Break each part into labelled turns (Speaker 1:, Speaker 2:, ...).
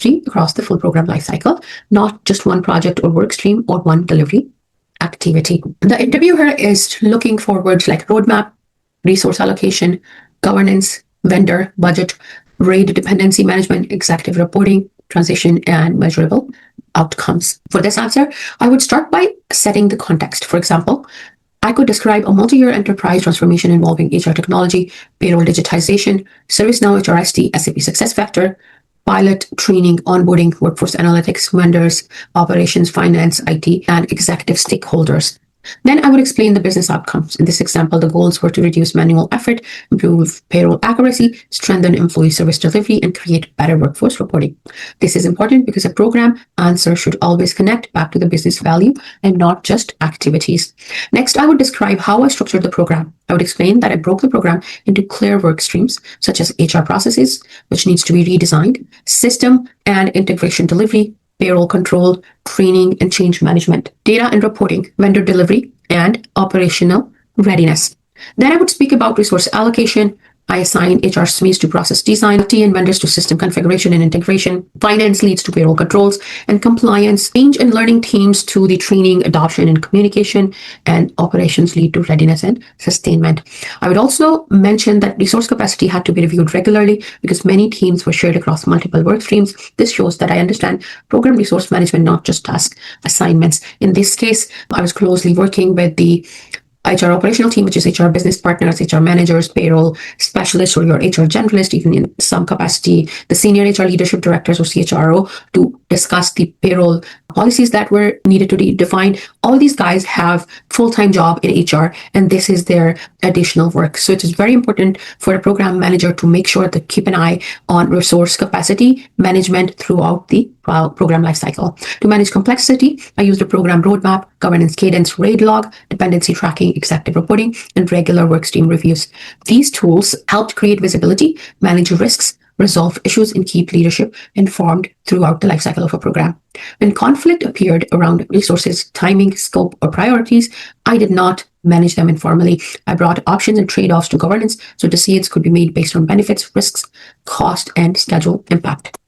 Speaker 1: capacity across the full program lifecycle, not just one project or work stream or one delivery activity. The interviewer is looking forward to like roadmap, resource allocation, governance, vendor, budget, RAID dependency management, executive reporting, transition, and measurable outcomes. For this answer, I would start by setting the context. For example, I could describe a multi-year enterprise transformation involving HR technology, payroll digitization, ServiceNow HRSD, SAP SuccessFactors, pilot, training, onboarding, workforce analytics, vendors, operations, finance, IT, and executive stakeholders. Then I would explain the business outcomes. In this example, the goals were to reduce manual effort, improve payroll accuracy, strengthen employee service delivery, and create better workforce reporting. This is important because a program answer should always connect back to the business value and not just activities. Next, I would describe how I structured the program. I would explain that I broke the program into clear work streams, such as HR processes, which needs to be redesigned, system and integration delivery, payroll control, training and change management, data and reporting, vendor delivery, and operational readiness. Then I would speak about resource allocation. I assign HR SMEs to process design, IT and vendors to system configuration and integration, finance leads to payroll controls and compliance, change and learning teams to the training, adoption, and communication, and operations lead to readiness and sustainment. I would also mention that resource capacity had to be reviewed regularly because many teams were shared across multiple work streams. This shows that I understand program resource management, not just task assignments. In this case, I was closely working with the HR operational team, which is HR business partners, HR managers, payroll specialists, or your HR generalist, even in some capacity, the senior HR leadership directors or CHRO, to discuss the payroll policies that were needed to be defined. All these guys have full-time job in HR, and this is their additional work. So it is very important for a program manager to make sure to keep an eye on resource capacity management throughout the program lifecycle. To manage complexity, I used a program roadmap, governance cadence, RAID log, dependency tracking, executive reporting, and regular workstream reviews. These tools helped create visibility, manage risks, resolve issues, and keep leadership informed throughout the lifecycle of a program. When conflict appeared around resources, timing, scope, or priorities, I did not manage them informally. I brought options and trade-offs to governance so decisions could be made based on benefits, risks, cost, and schedule impact.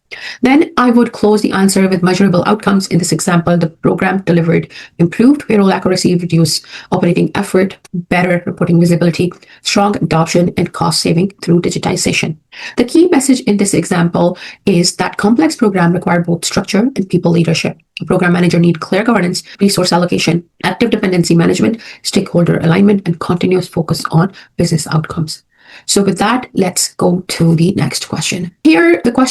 Speaker 1: Then I would close the answer with measurable outcomes. In this example, the program delivered improved payroll accuracy, reduced operating effort, better reporting visibility, strong adoption, and cost saving through digitization. The key message in this example is that complex program require both structure and people leadership. A program manager needs clear governance, resource allocation, active dependency management, stakeholder alignment, and continuous focus on business outcomes. So with that, let's go to the next question. Here, the question